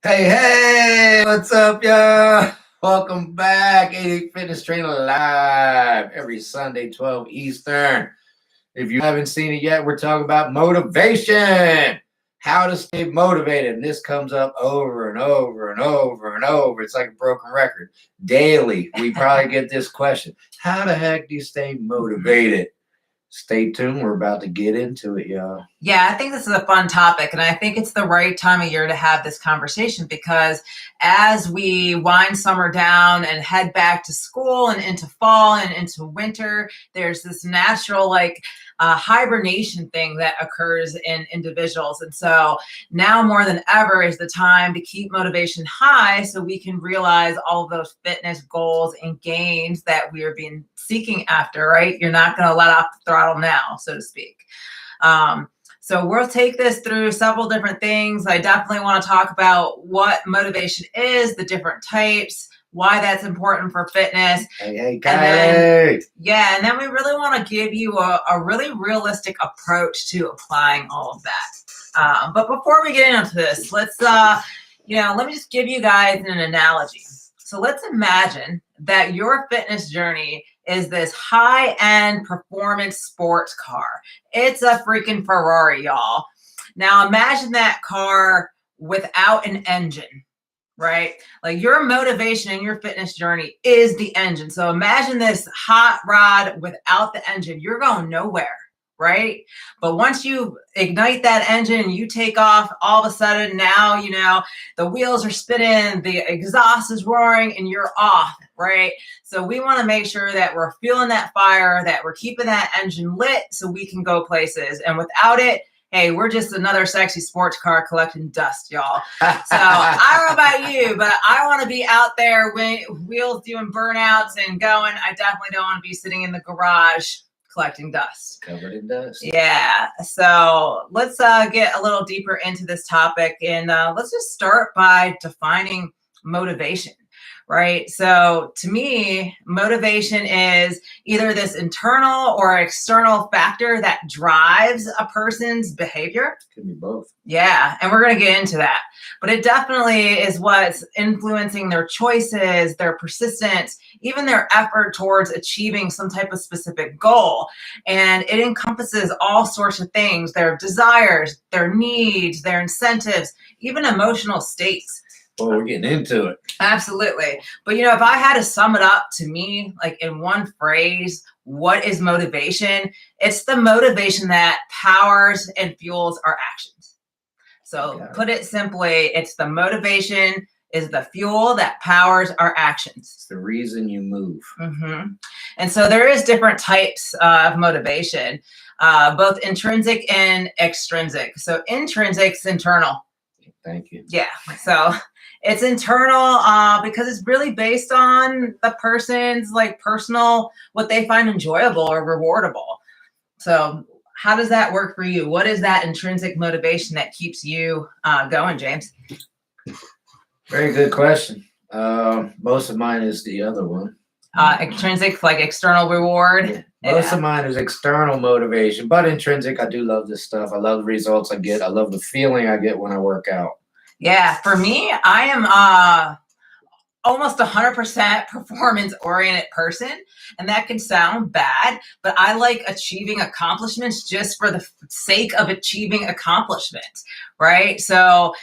Hey, what's up, y'all? Welcome back. 88 Fitness Trainer live every Sunday, 12 Eastern. If you haven't seen it yet, we're talking about motivation, how to stay motivated. And this comes up over and over and over and over. It's like a broken record. Daily, we probably get this question. How the heck do you stay motivated? Stay tuned. We're about to get into it, y'all. Yeah, I think this is a fun topic, and I think it's the right time of year to have this conversation because as we wind summer down and head back to school and into fall and into winter, there's this natural hibernation thing that occurs in individuals. And so now more than ever is the time to keep motivation high so we can realize all of those fitness goals and gains that we are being seeking after, right? You're not going to let off the throttle now, so to speak. So we'll take this through several different things. I definitely want to talk about what motivation is, the different types, why that's important for fitness. Hey, Kylie. And then we really want to give you a really realistic approach to applying all of that. But before we get into this, let me just give you guys an analogy. So let's imagine that your fitness journey is this high-end performance sports car. It's a freaking Ferrari, y'all. Now imagine that car without an engine, right? Like your motivation in your fitness journey is the engine. So imagine this hot rod without the engine. You're going nowhere, right? But once you ignite that engine and you take off, all of a sudden now, the wheels are spinning, the exhaust is roaring, and you're off, right? So we want to make sure that we're fueling that fire, that we're keeping that engine lit so we can go places. And without it, hey, we're just another sexy sports car collecting dust, y'all. So I don't know about you, but I want to be out there when wheels doing burnouts and going. I definitely don't want to be sitting in the garage collecting dust. Covered in dust. Yeah. So let's get a little deeper into this topic, and let's just start by defining motivation. Right. So to me, motivation is either this internal or external factor that drives a person's behavior. Could be both. Yeah. And we're going to get into that. But it definitely is what's influencing their choices, their persistence, even their effort towards achieving some type of specific goal. And it encompasses all sorts of things, their desires, their needs, their incentives, even emotional states. Well, we're getting into it. Absolutely. But, if I had to sum it up to me, like in one phrase, what is motivation? It's the motivation that powers and fuels our actions. So put it simply, it's the motivation is the fuel that powers our actions. It's the reason you move. Mm-hmm. And so there is different types of motivation, both intrinsic and extrinsic. So intrinsic's internal. Thank you. Yeah. So it's internal because it's really based on the person's personal, what they find enjoyable or rewardable. So how does that work for you? What is that intrinsic motivation that keeps you going, James? Very good question. Most of mine is the other one. Extrinsic, like external reward. Yeah. Most of mine is external motivation, but intrinsic, I do love this stuff. I love the results I get. I love the feeling I get when I work out. Yeah, for me, I am almost 100% performance-oriented person, and that can sound bad, but I like achieving accomplishments just for the sake of achieving accomplishments, right? So,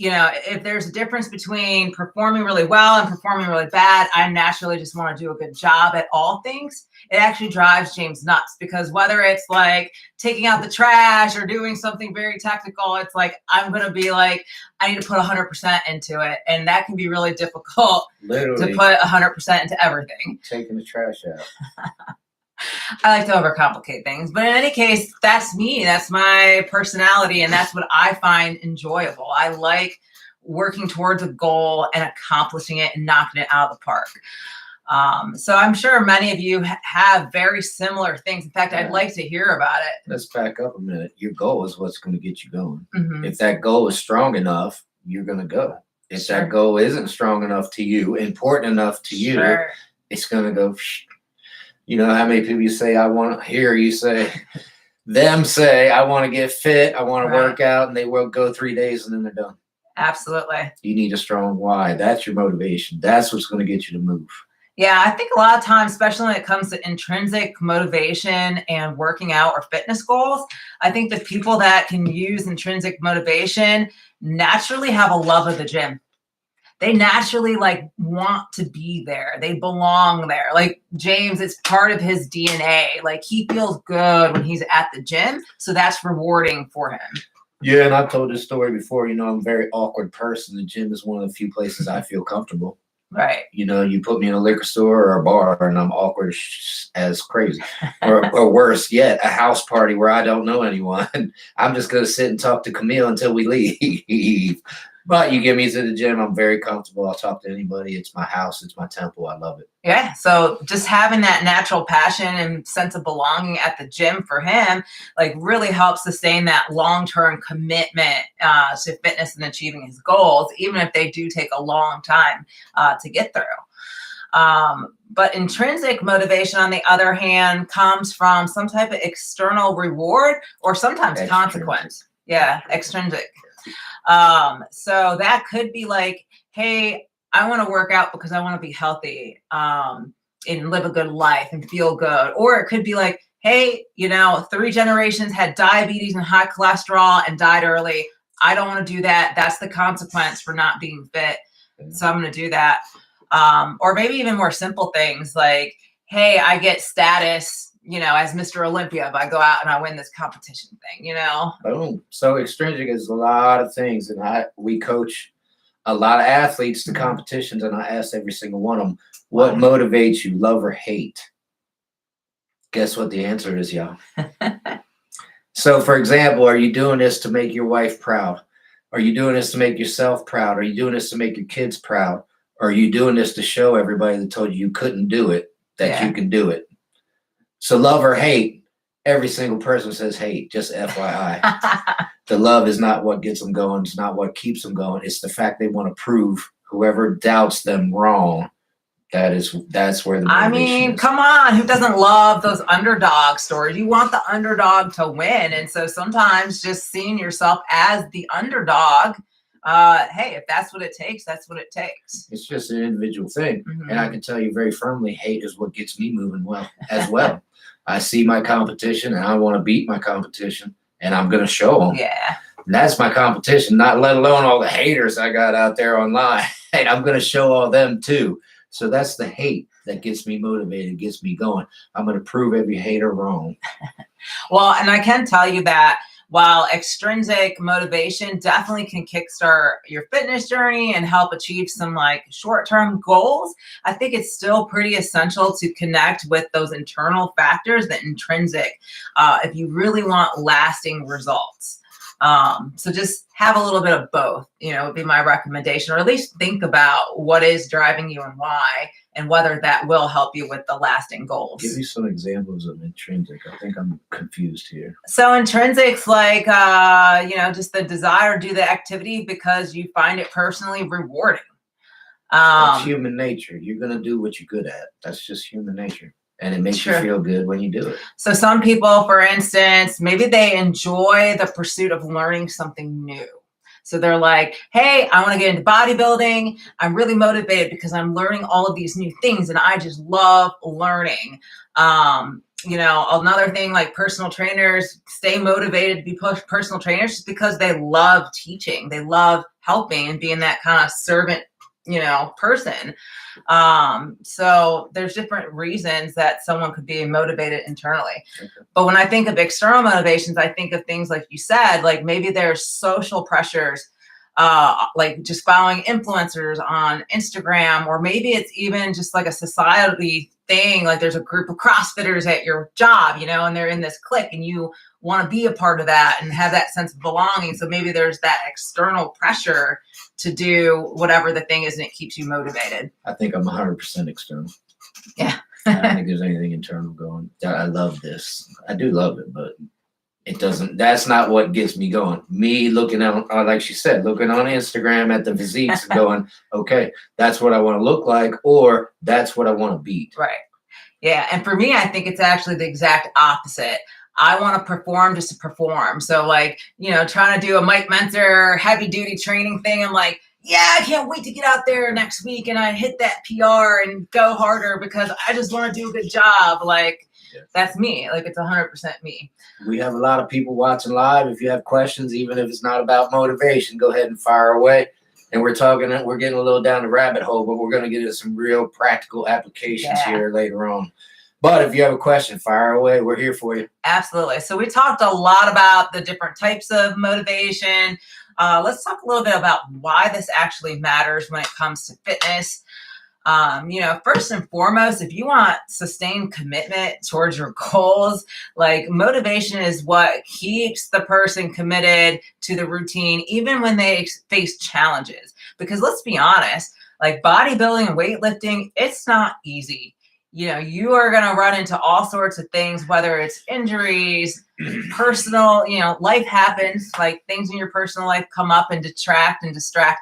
if there's a difference between performing really well and performing really bad, I naturally just want to do a good job at all things. It actually drives James nuts because whether it's like taking out the trash or doing something very technical, it's like, I'm going to be like, I need to put 100% into it. And that can be really difficult to put 100% into everything. Taking the trash out. I like to overcomplicate things, but in any case, that's me. That's my personality, and that's what I find enjoyable. I like working towards a goal and accomplishing it and knocking it out of the park. So I'm sure many of you have very similar things. In fact, I'd like to hear about it. Let's back up a minute. Your goal is what's going to get you going. Mm-hmm. If that goal is strong enough, you're going to go. If that goal isn't strong enough to you, important enough to you, it's going to go. You know how many people you say, I want to hear you say, them say, I want to get fit, I want to work out, and they will go 3 days and then they're done. Absolutely. You need a strong why. That's your motivation. That's what's going to get you to move. Yeah, I think a lot of times, especially when it comes to intrinsic motivation and working out or fitness goals, I think the people that can use intrinsic motivation naturally have a love of the gym. They naturally like want to be there. They belong there. Like James, it's part of his DNA. Like he feels good when he's at the gym. So that's rewarding for him. Yeah, and I've told this story before. I'm a very awkward person. The gym is one of the few places I feel comfortable. Right. You put me in a liquor store or a bar and I'm awkward as crazy. or worse yet, a house party where I don't know anyone. I'm just going to sit and talk to Camille until we leave. But you get me to the gym, I'm very comfortable. I'll talk to anybody. It's my house. It's my temple. I love it. Yeah. So just having that natural passion and sense of belonging at the gym for him, like really helps sustain that long-term commitment to fitness and achieving his goals, even if they do take a long time to get through. But intrinsic motivation, on the other hand, comes from some type of external reward or sometimes consequence. Yeah, extrinsic. So that could be like, hey, I want to work out because I want to be healthy, and live a good life and feel good. Or it could be like, hey, 3 generations had diabetes and high cholesterol and died early. I don't want to do that. That's the consequence for not being fit. So I'm going to do that. Or maybe even more simple things like, hey, I get status, as Mr. Olympia, if I go out and I win this competition thing, Boom. So extrinsic is a lot of things. And we coach a lot of athletes to competitions. And I ask every single one of them, what motivates you, love or hate? Guess what the answer is, y'all? So for example, are you doing this to make your wife proud? Are you doing this to make yourself proud? Are you doing this to make your kids proud? Or are you doing this to show everybody that told you couldn't do it, that you can do it? So love or hate, every single person says hate, just FYI. The love is not what gets them going. It's not what keeps them going. It's the fact they want to prove whoever doubts them wrong. That's where the motivation is. Come on. Who doesn't love those underdog stories? You want the underdog to win. And so sometimes just seeing yourself as the underdog, hey, if that's what it takes, that's what it takes. It's just an individual thing. Mm-hmm. And I can tell you very firmly, hate is what gets me moving as well. I see my competition and I want to beat my competition and I'm going to show them. Yeah. And that's my competition, not let alone all the haters I got out there online. Hey, I'm going to show all them too. So that's the hate that gets me motivated, gets me going. I'm going to prove every hater wrong. Well, and I can tell you that while extrinsic motivation definitely can kickstart your fitness journey and help achieve some like short-term goals, I think it's still pretty essential to connect with those internal factors, the intrinsic, if you really want lasting results. So just have a little bit of both, would be my recommendation, or at least think about what is driving you and why, and whether that will help you with the lasting goals. Give me some examples of intrinsic. I think I'm confused here. So intrinsic's like, just the desire to do the activity because you find it personally rewarding. That's human nature. You're going to do what you're good at. That's just human nature. And it makes you feel good when you do it. So some people, for instance, maybe they enjoy the pursuit of learning something new. So they're like, hey, I want to get into bodybuilding. I'm really motivated because I'm learning all of these new things and I just love learning. Another thing, like personal trainers stay motivated to be personal trainers just because they love teaching. They love helping and being that kind of servant person. So there's different reasons that someone could be motivated internally. Okay. But when I think of external motivations, I think of things like you said, like maybe there's social pressures, like just following influencers on Instagram, or maybe it's even just like a society thing. Like there's a group of CrossFitters at your job, and they're in this clique and you want to be a part of that and have that sense of belonging. So maybe there's that external pressure to do whatever the thing is and it keeps you motivated. I think I'm 100% external. Yeah. I don't think there's anything internal going. I love this. I do love it, but that's not what gets me going. Me looking at, like she said, looking on Instagram at the physiques and going, okay, that's what I want to look like, or that's what I want to beat. Right. Yeah. And for me, I think it's actually the exact opposite. I want to perform just to perform. So like, trying to do a Mike Mentor heavy duty training thing. I'm like, yeah, I can't wait to get out there next week and I hit that PR and go harder because I just want to do a good job. Like, that's me. Like, it's 100% me. We have a lot of people watching live. If you have questions, even if it's not about motivation, go ahead and fire away. And we're getting a little down the rabbit hole, but we're going to get into some real practical applications here later on. But if you have a question, fire away. We're here for you. Absolutely. So we talked a lot about the different types of motivation. Let's talk a little bit about why this actually matters when it comes to fitness. First and foremost, if you want sustained commitment towards your goals, like motivation is what keeps the person committed to the routine, even when they face challenges. Because let's be honest, like bodybuilding and weightlifting, it's not easy. You are going to run into all sorts of things, whether it's injuries, personal, life happens, like things in your personal life come up and distract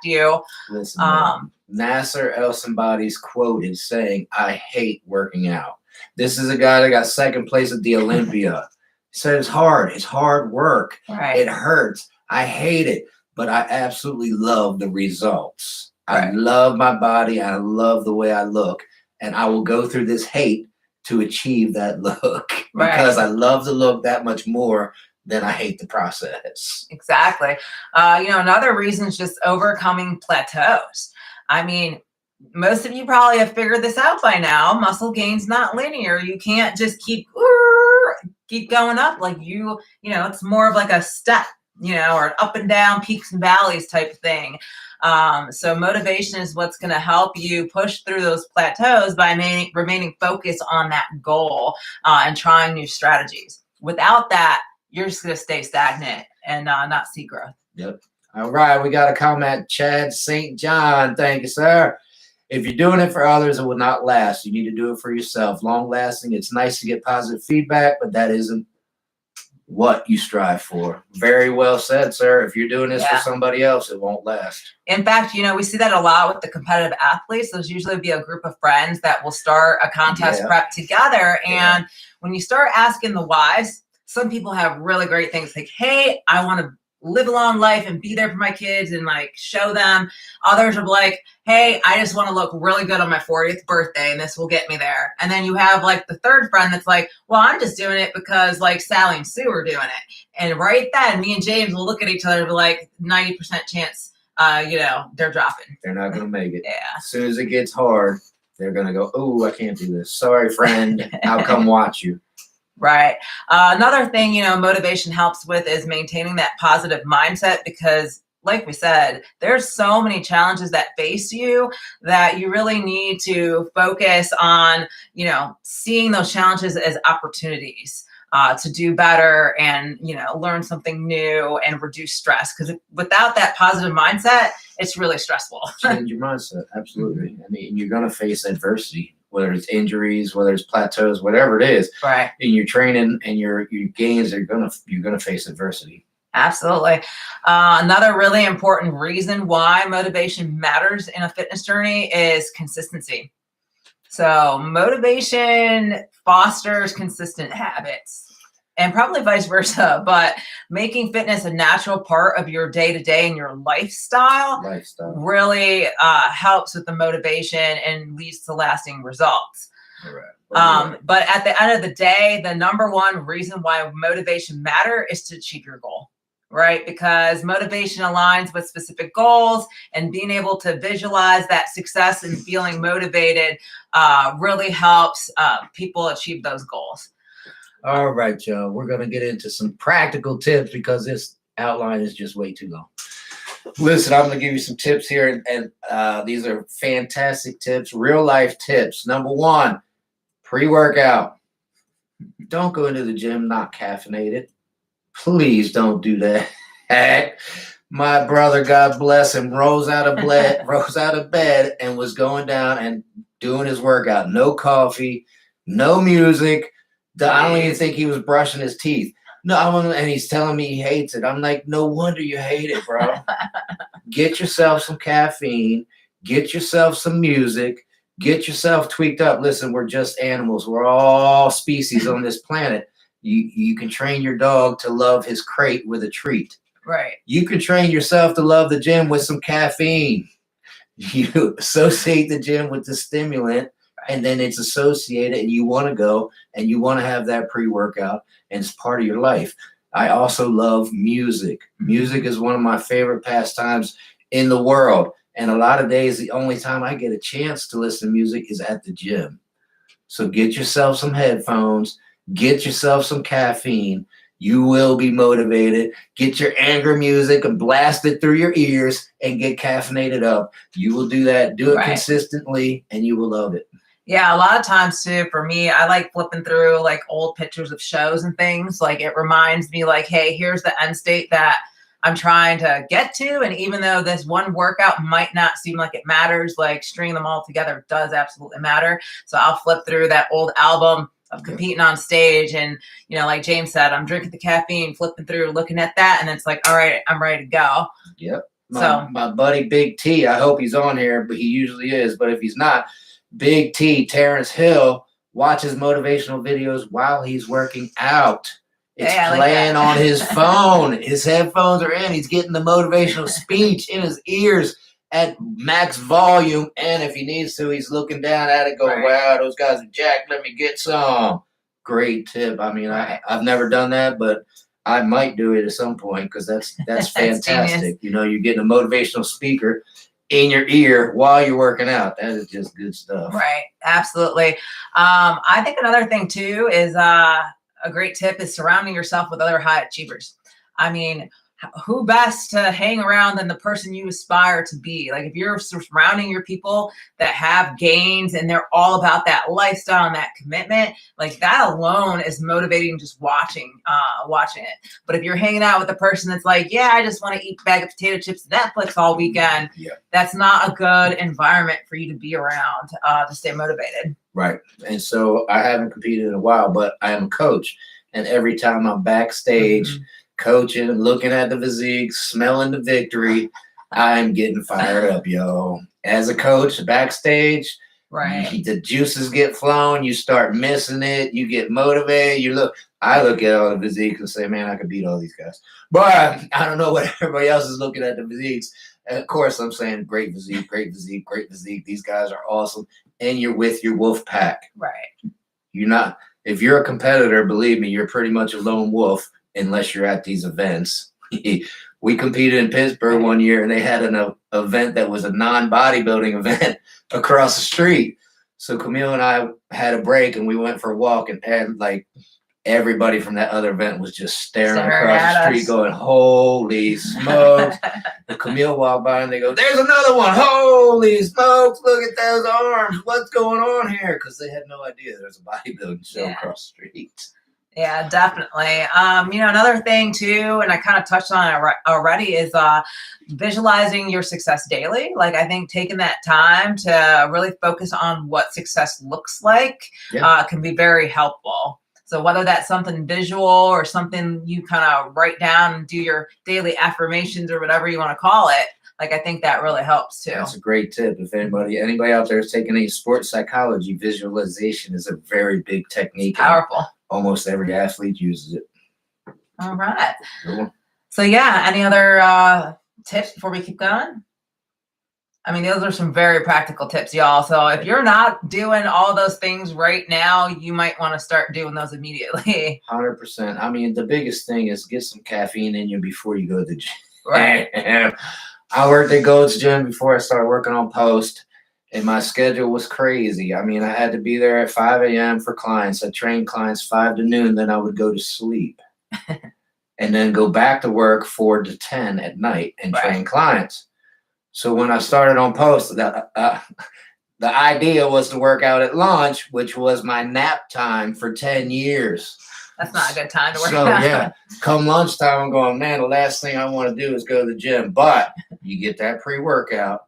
you. Listen, Nasser El-Somebody's quoted saying, "I hate working out." This is a guy that got second place at the Olympia. He said it's hard work. Right. It hurts. I hate it, but I absolutely love the results. Right. I love my body. I love the way I look. And I will go through this hate to achieve that look because I love the look that much more than I hate the process. Exactly. Another reason is just overcoming plateaus. I mean, most of you probably have figured this out by now. Muscle gain's not linear. You can't just keep going up. Like it's more of like a step, or an up and down, peaks and valleys type of thing. So motivation is what's going to help you push through those plateaus by remaining focused on that goal and trying new strategies. Without that, you're just going to stay stagnant and not see growth. Yep. All right. We got a comment. Chad St. John. Thank you, sir. If you're doing it for others, it will not last. You need to do it for yourself. Long lasting. It's nice to get positive feedback, but that isn't what you strive for. Very well said, sir. If you're doing this for somebody else, it won't last. In fact, we see that a lot with the competitive athletes. There's usually be a group of friends that will start a contest prep together. And when you start asking the whys, some people have really great things like, hey, I want to live a long life and be there for my kids and like show them. Others are like, hey, I just want to look really good on my 40th birthday and this will get me there. And then you have like the third friend that's like, well, I'm just doing it because like Sally and Sue are doing it. And right then me and James will look at each other and be like 90% chance, they're dropping. They're not going to make it. Yeah. As soon as it gets hard, they're going to go, oh, I can't do this. Sorry, friend. I'll come watch you. Right. Another thing, motivation helps with is maintaining that positive mindset because, like we said, there's so many challenges that face you that you really need to focus on, seeing those challenges as opportunities to do better and, learn something new and reduce stress. Because without that positive mindset, it's really stressful. Change your mindset. Absolutely. I mean, you're going to face adversity. Whether it's injuries, whether it's plateaus, whatever it is, right? In your training and your gains, you're gonna face adversity. Absolutely. Another really important reason why motivation matters in a fitness journey is consistency. So motivation fosters consistent habits. And probably vice versa, but making fitness a natural part of your day-to-day and your lifestyle really helps with the motivation and leads to lasting results. Right. But at the end of the day, the number one reason why motivation matters is to achieve your goal, right? Because motivation aligns with specific goals and being able to visualize that success and feeling motivated really helps people achieve those goals. All right, y'all. We're going to get into some practical tips because this outline is just way too long. Listen, I'm going to give you some tips here, and these are fantastic tips, real-life tips. Number one, pre-workout. Don't go into the gym not caffeinated. Please don't do that. My brother, God bless him, rose out of bed and was going down and doing his workout. No coffee, no music. I don't even think he was brushing his teeth. And he's telling me he hates it. I'm like, no wonder you hate it, bro. Get yourself some caffeine. Get yourself some music. Get yourself tweaked up. Listen, we're just animals. We're all species on this planet. You can train your dog to love his crate with a treat. Right. You can train yourself to love the gym with some caffeine. You associate the gym with the stimulant, and then it's associated, and you want to go, and you want to have that pre-workout, and it's part of your life. I also love music. Music is one of my favorite pastimes in the world. And a lot of days, the only time I get a chance to listen to music is at the gym. So get yourself some headphones, get yourself some caffeine. You will be motivated. Get your anger music and blast it through your ears and get caffeinated up. You will do that. Do it consistently, and you will love it. Yeah, a lot of times too, for me, I like flipping through like old pictures of shows and things. Like it reminds me like, hey, here's the end state that I'm trying to get to. And even though this one workout might not seem like it matters, like stringing them all together does absolutely matter. So I'll flip through that old album of competing on stage. And, you know, like James said, I'm drinking the caffeine, flipping through, looking at that. And it's like, all right, I'm ready to go. Yep. My buddy, Big T, I hope he's on here, but he usually is. But if he's not, Big T, Terrence Hill, watches motivational videos while he's working out. It's playing on his phone. His headphones are in. He's getting the motivational speech in his ears at max volume. And if he needs to, he's looking down at it going, wow, those guys are jacked. Let me get some. Great tip. I mean, I've never done that, but I might do it at some point because that's fantastic. You know, you're getting a motivational speaker in your ear while you're working out. That is just good stuff. Right. Absolutely. I think another thing too is a great tip is surrounding yourself with other high achievers. I mean, who best to hang around than the person you aspire to be? Like if you're surrounding your people that have gains and they're all about that lifestyle and that commitment, like that alone is motivating just watching it. But if you're hanging out with a person that's like, yeah, I just want to eat a bag of potato chips and Netflix all weekend, that's not a good environment for you to be around to stay motivated. Right. And so I haven't competed in a while, but I am a coach. And every time I'm backstage, coaching, looking at the physique, smelling the victory, I'm getting fired up, yo. As a coach, backstage, the juices get flown, you start missing it, you get motivated, I look at all the physiques and say, man, I could beat all these guys. But I don't know what everybody else is looking at the physiques. And of course, I'm saying great physique, great physique, great physique. These guys are awesome. And you're with your wolf pack. Right. If you're a competitor, believe me, you're pretty much a lone wolf. Unless you're at these events. We competed in Pittsburgh one year, and they had an event that was a non-bodybuilding event across the street. So Camille and I had a break, and we went for a walk, and like everybody from that other event was just staring across the street going, holy smokes. And Camille walked by, and they go, there's another one. Holy smokes, look at those arms. What's going on here? Because they had no idea there's a bodybuilding show across the street. Yeah, definitely. Another thing too, and I kind of touched on it already, is visualizing your success daily. Like I think taking that time to really focus on what success looks like can be very helpful. So whether that's something visual or something you kind of write down and do your daily affirmations or whatever you want to call it, like I think that really helps too. That's a great tip. If anybody out there is taking any sports psychology, visualization is a very big technique. Powerful. Almost every athlete uses it. All right. Cool. So any other tips before we keep going? I mean, those are some very practical tips, y'all. So if you're not doing all those things right now, you might want to start doing those immediately. 100%. I mean, the biggest thing is get some caffeine in you before you go to the gym. Right. I worked at Goals Gym before I started working on post. And my schedule was crazy. I mean, I had to be there at 5 a.m. for clients. I trained clients 5 to noon. Then I would go to sleep and then go back to work 4 to 10 at night and train clients. So when I started on post, the idea was to work out at lunch, which was my nap time for 10 years. That's not a good time to work out. So, come lunchtime, I'm going, man, the last thing I want to do is go to the gym. But you get that pre-workout.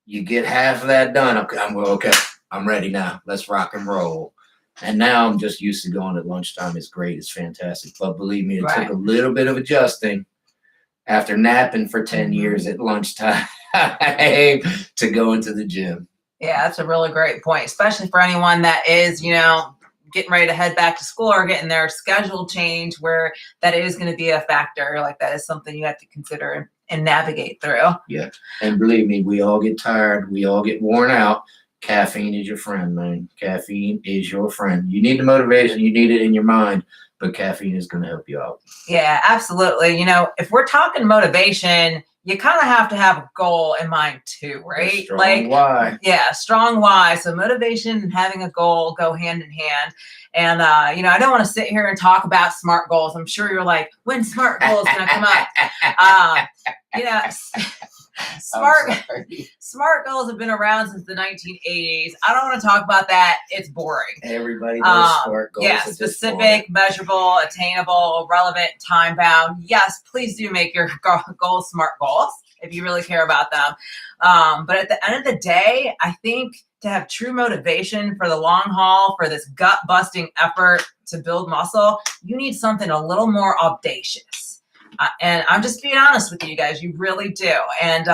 You get half of that done. I'm okay. I'm ready now. Let's rock and roll. And now I'm just used to going at lunchtime. It's great. It's fantastic. But believe me, it took a little bit of adjusting after napping for 10 years at lunchtime to go into the gym. Yeah, that's a really great point, especially for anyone that is, getting ready to head back to school or getting their schedule change, where that is going to be a factor. Like that is something you have to consider and navigate through. Yeah. And believe me, we all get tired. We all get worn out. Caffeine is your friend, man. Caffeine is your friend. You need the motivation. You need it in your mind, but caffeine is going to help you out. Yeah, absolutely. You know, if we're talking motivation, you kind of have to have a goal in mind too, right? A strong why. Yeah, strong why. So motivation and having a goal go hand in hand. And, you know, I don't want to sit here and talk about SMART goals. I'm sure you're like, when SMART goals going to come up? You know, SMART goals have been around since the 1980s. I don't want to talk about that. It's boring. Everybody knows SMART goals. Yeah, specific, measurable, attainable, relevant, time bound. Yes, please do make your goals SMART goals if you really care about them. But at the end of the day, I think to have true motivation for the long haul, for this gut busting effort to build muscle, you need something a little more audacious. And I'm just being honest with you guys, you really do. And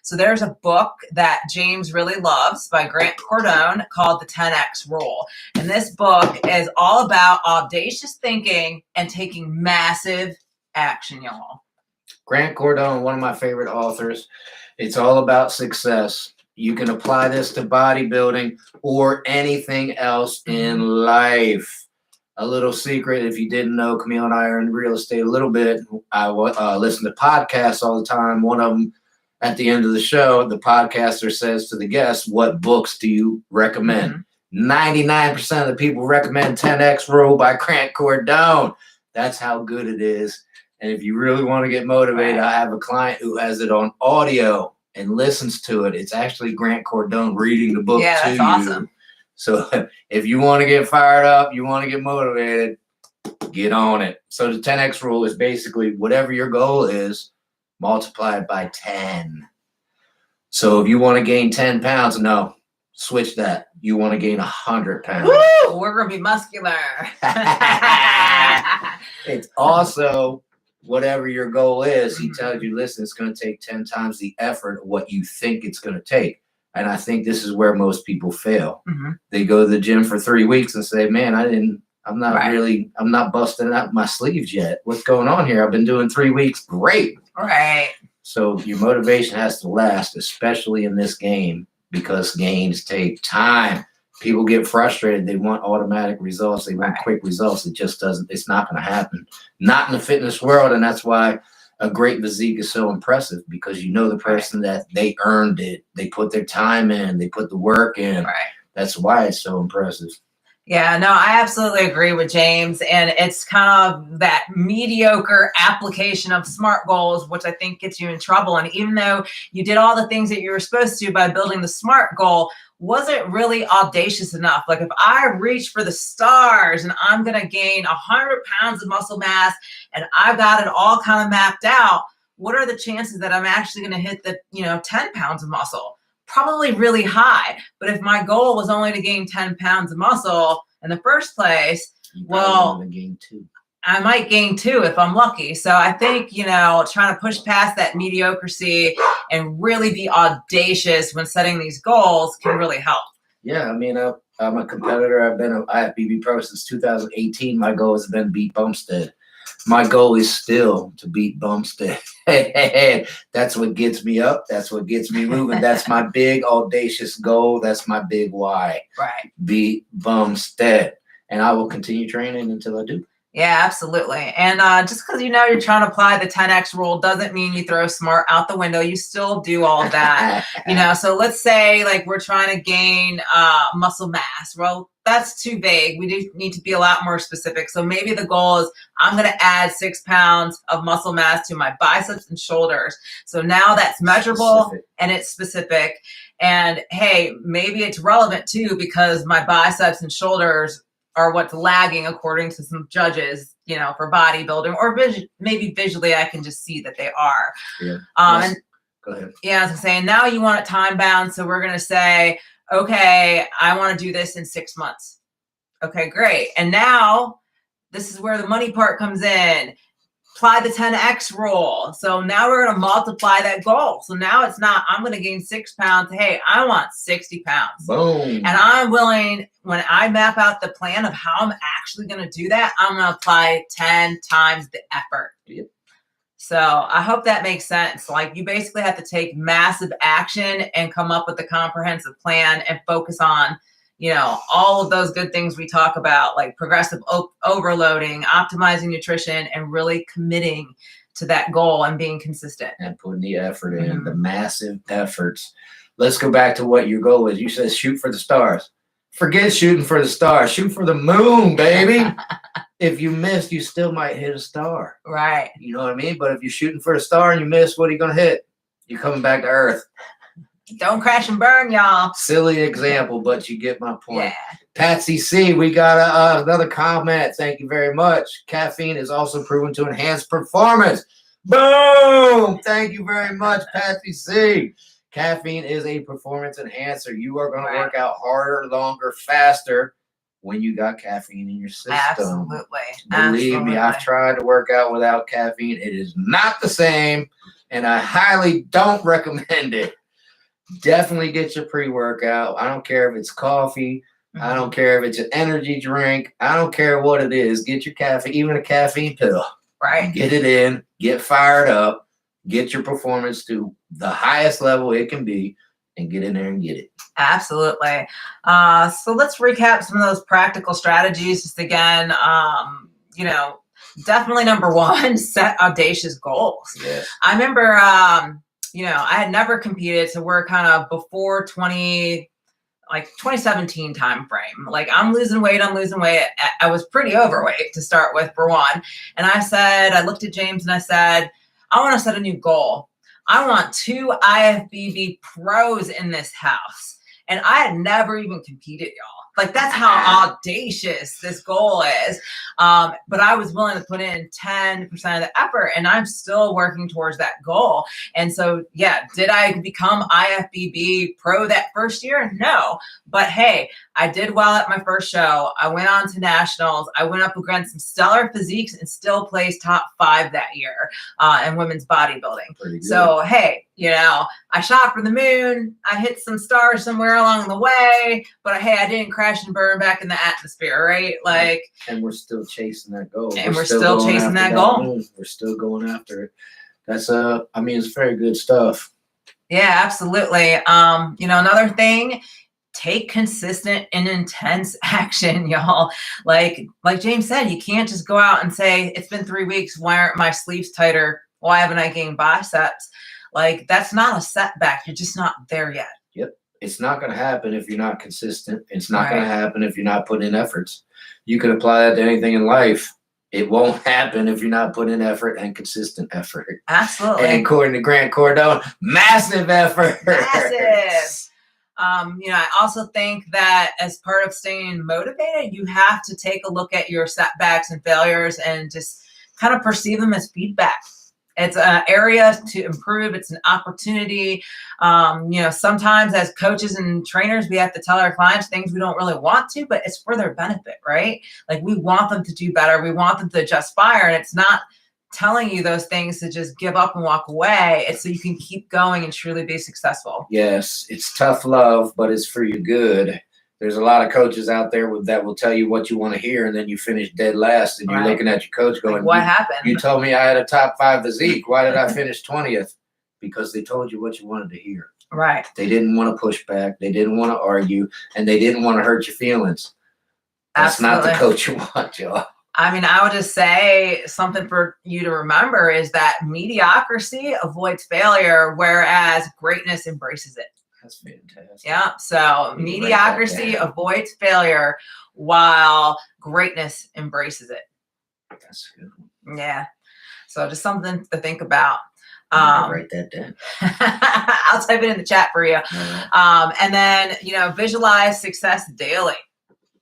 so there's a book that James really loves by Grant Cardone called The 10X Rule. And this book is all about audacious thinking and taking massive action, y'all. Grant Cardone, one of my favorite authors. It's all about success. You can apply this to bodybuilding or anything else in life. A little secret, if you didn't know, Camille and I are in real estate a little bit. I listen to podcasts all the time. One of them, at the end of the show, the podcaster says to the guests, what books do you recommend? 99% of the people recommend 10X Rule by Grant Cardone. That's how good it is. And if you really want to get motivated, I have a client who has it on audio and listens to it. It's actually Grant Cardone reading the book to that's you. awesome. So if you want to get fired up, you want to get motivated, get on it. So the 10X rule is basically whatever your goal is, multiply it by 10. So if you want to gain 10 pounds, no, switch that. You want to gain 100 pounds. Woo! We're going to be muscular. It's also whatever your goal is. He tells you, listen, it's going to take 10 times the effort of what you think it's going to take. And I think this is where most people fail. They go to the gym for 3 weeks and say, man, I'm not busting out my sleeves yet. What's going on here? I've been doing 3 weeks. Great. Right. So your motivation has to last, especially in this game, because gains take time. People get frustrated. They want automatic results. They want quick results. It just doesn't, it's not going to happen. Not in the fitness world. And that's why a great physique is so impressive, because you know the person that they earned it. They put their time in. They put the work in. That's why it's so impressive. Yeah, no, I absolutely agree with James. And it's kind of that mediocre application of SMART goals, which I think gets you in trouble. And even though you did all the things that you were supposed to by building the SMART goal, wasn't really audacious enough. Like if I reach for the stars and I'm going to gain 100 pounds of muscle mass and I've got it all kind of mapped out, what are the chances that I'm actually going to hit the, 10 pounds of muscle? Probably really high. But if my goal was only to gain 10 pounds of muscle in the first place, well, gain 2. I might gain 2 if I'm lucky. So I think, trying to push past that mediocrity and really be audacious when setting these goals can really help. Yeah, I mean, I'm a competitor. I have BB Pro since 2018. My goal has been beat Bumstead. My goal is still to beat Bumstead. That's what gets me up. That's what gets me moving. That's my big audacious goal. That's my big why. Right. Beat Bumstead. And I will continue training until I do. Yeah, absolutely. And just because you're trying to apply the 10X rule doesn't mean you throw SMART out the window. You still do all of that. So let's say like we're trying to gain muscle mass. Well, that's too vague. We do need to be a lot more specific. So maybe the goal is I'm going to add 6 pounds of muscle mass to my biceps and shoulders. So now that's measurable and it's specific. And hey, maybe it's relevant too, because my biceps and shoulders are what's lagging according to some judges, for bodybuilding, or maybe visually I can just see that they are. Yeah. And go ahead. Yeah, I was saying now you want it time bound. So we're going to say, okay, I want to do this in 6 months. Okay, great. And now this is where the money part comes in. apply the 10x rule. So now we're going to multiply that goal. So now it's not, I'm going to gain 6 pounds. Hey, I want 60 pounds. Boom. And I'm willing, when I map out the plan of how I'm actually going to do that, I'm going to apply 10 times the effort. Yep. So I hope that makes sense. Like, you basically have to take massive action and come up with a comprehensive plan and focus on, you know, all of those good things we talk about, like progressive overloading, optimizing nutrition, and really committing to that goal and being consistent. And putting the effort in, the massive efforts. Let's go back to what your goal is. You said shoot for the stars. Forget shooting for the stars. Shoot for the moon, baby. If you miss, you still might hit a star. Right. You know what I mean? But if you're shooting for a star and you miss, what are you going to hit? You're coming back to Earth. Don't crash and burn, y'all. Silly example, but you get my point. Yeah. Patsy C, we got another comment. Thank you very much. Caffeine is also proven to enhance performance. Boom! Thank you very much, Patsy C. Caffeine is a performance enhancer. You are going to work out harder, longer, faster when you got caffeine in your system. Absolutely. Believe me, I've tried to work out without caffeine. It is not the same, and I highly don't recommend it. Definitely get your pre-workout. I don't care if it's coffee. I don't care if it's an energy drink. I don't care what it is. Get your caffeine, even a caffeine pill. Right. Get it in. Get fired up. Get your performance to the highest level it can be, and get in there and get it. Absolutely. So let's recap some of those practical strategies. Just again, you know, definitely number one, set audacious goals. Yes. I remember, you know, I had never competed, so we're kind of before 2017 time frame. Like, I'm losing weight. I was pretty overweight to start with, for one. And I looked at James and I said, I want to set a new goal. I want 2 IFBB pros in this house. And I had never even competed, y'all. Like, that's how audacious this goal is. But I was willing to put in 10% of the effort, and I'm still working towards that goal. And so, yeah, did I become IFBB pro that first year? No. But hey, I did well at my first show. I went on to nationals. I went up against some stellar physiques and still placed top 5 that year in women's bodybuilding. So, hey, you know, I shot for the moon. I hit some stars somewhere along the way, but hey, I didn't crash and burn back in the atmosphere, right? Like, and we're still chasing that goal. And we're still chasing that goal. We're still going after it. That's I mean, it's very good stuff. Yeah, absolutely. You know, another thing, take consistent and intense action, y'all. Like James said, you can't just go out and say, it's been 3 weeks. Why aren't my sleeves tighter? Why haven't I gained biceps? Like, that's not a setback. You're just not there yet. Yep. It's not going to happen if you're not consistent. It's not going to happen if you're not putting in efforts. You can apply that to anything in life. It won't happen if you're not putting in effort and consistent effort. Absolutely. And according to Grant Cardone, massive effort. Massive. You know, I also think that as part of staying motivated, you have to take a look at your setbacks and failures and just kind of perceive them as feedback. It's an area to improve. It's an opportunity. You know, sometimes as coaches and trainers, we have to tell our clients things we don't really want to, but it's for their benefit, right? Like, we want them to do better. We want them to adjust fire. And it's not telling you those things to just give up and walk away. It's so you can keep going and truly be successful. Yes, it's tough love, but it's for your good. There's a lot of coaches out there that will tell you what you want to hear, and then you finish dead last, and you're looking at your coach going, like, what happened? You told me I had a top 5 physique. Why did I finish 20th? Because they told you what you wanted to hear. Right. They didn't want to push back. They didn't want to argue, and they didn't want to hurt your feelings. That's not the coach you want, y'all. I mean, I would just say something for you to remember is that mediocrity avoids failure, whereas greatness embraces it. That's fantastic. Yeah. So mediocrity avoids failure while greatness embraces it. That's a good one. Yeah. So just something to think about. Write that down. I'll type it in the chat for you. And then, you know, visualize success daily.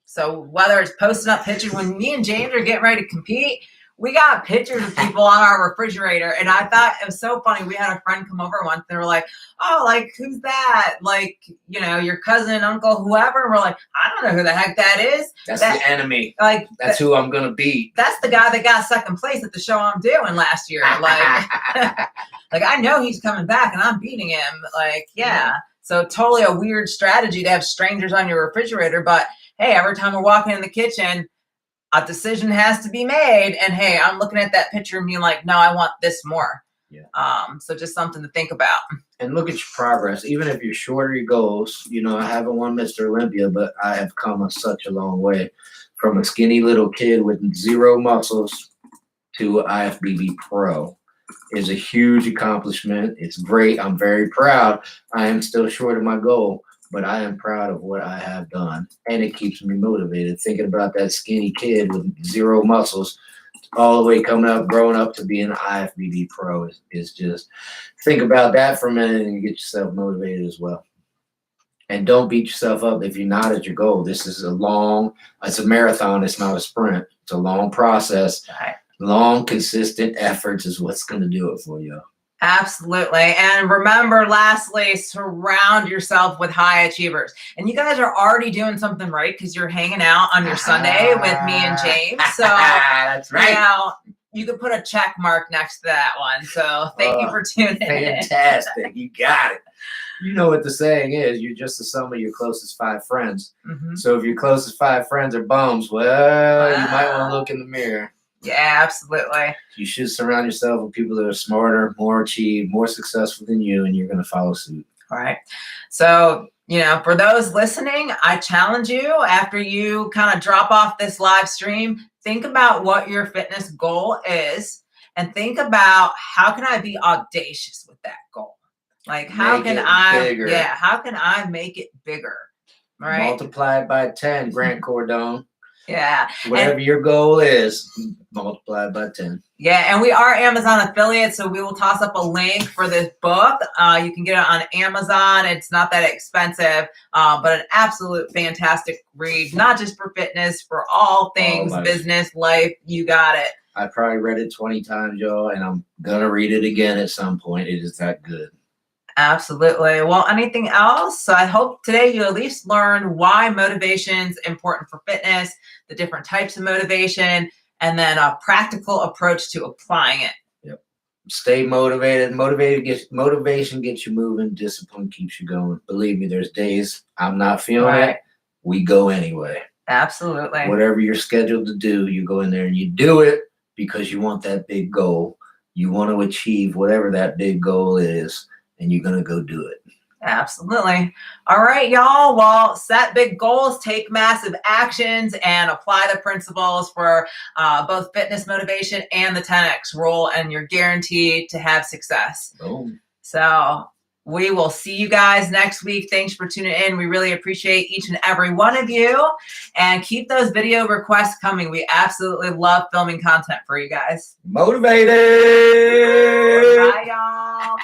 So whether it's posting up pictures when me and James are getting ready to compete, we got pictures of people on our refrigerator, and I thought it was so funny. We had a friend come over once, and they were like, "Oh, like who's that? Like, you know, your cousin, uncle, whoever." And we're like, "I don't know who the heck that is." That's the enemy. Like that's who I'm gonna beat. That's the guy that got second place at the show I'm doing last year. Like, like I know he's coming back, and I'm beating him. Like, yeah. So totally a weird strategy to have strangers on your refrigerator, but hey, every time we're walking in the kitchen, a decision has to be made. And hey, I'm looking at that picture and being like, no, I want this more. Yeah. So just something to think about. And look at your progress. Even if you're short of your goals, you know, I haven't won Mr. Olympia, but I have come such a long way from a skinny little kid with zero muscles to IFBB Pro. Is a huge accomplishment. It's great. I'm very proud. I am still short of my goal, but I am proud of what I have done. And it keeps me motivated. Thinking about that skinny kid with zero muscles all the way coming up, growing up to be an IFBB Pro is just, think about that for a minute and you get yourself motivated as well. And don't beat yourself up if you're not at your goal. This is it's a marathon. It's not a sprint. It's a long process. Right. Long, consistent efforts is what's going to do it for you. Absolutely. And remember, lastly, surround yourself with high achievers. And you guys are already doing something right because you're hanging out on your Sunday with me and James. So that's right. Now you could put a check mark next to that one. So thank you for tuning in. Fantastic. You got it. You know what the saying is, you're just the sum of your closest 5 friends. Mm-hmm. So if your closest 5 friends are bums, well, you might want to look in the mirror. Yeah, absolutely. You should surround yourself with people that are smarter, more achieved, more successful than you, and you're going to follow suit. All right. So, you know, for those listening, I challenge you after you kind of drop off this live stream, think about what your fitness goal is and think about how can I be audacious with that goal? Like how can I make it bigger? Right? Multiply it by 10, Grant Cardone. Yeah. Whatever your goal is, multiply by 10. Yeah, and we are Amazon affiliates, so we will toss up a link for this book. You can get it on Amazon. It's not that expensive, but an absolute fantastic read, not just for fitness, for all things business, life. You got it. I probably read it 20 times, y'all, and I'm going to read it again at some point. It is that good. Absolutely. Well, anything else? So I hope today you at least learn why motivation is important for fitness, the different types of motivation, and then a practical approach to applying it. Yep. Stay motivated. Motivation gets you moving. Discipline keeps you going. Believe me, there's days I'm not feeling it. We go anyway. Absolutely. Whatever you're scheduled to do, you go in there and you do it because you want that big goal. You want to achieve whatever that big goal is. And you're going to go do it. Absolutely. All right, y'all. Well, set big goals, take massive actions, and apply the principles for both fitness motivation and the 10X rule, and you're guaranteed to have success. Boom. So we will see you guys next week. Thanks for tuning in. We really appreciate each and every one of you. And keep those video requests coming. We absolutely love filming content for you guys. Motivated. Bye, y'all.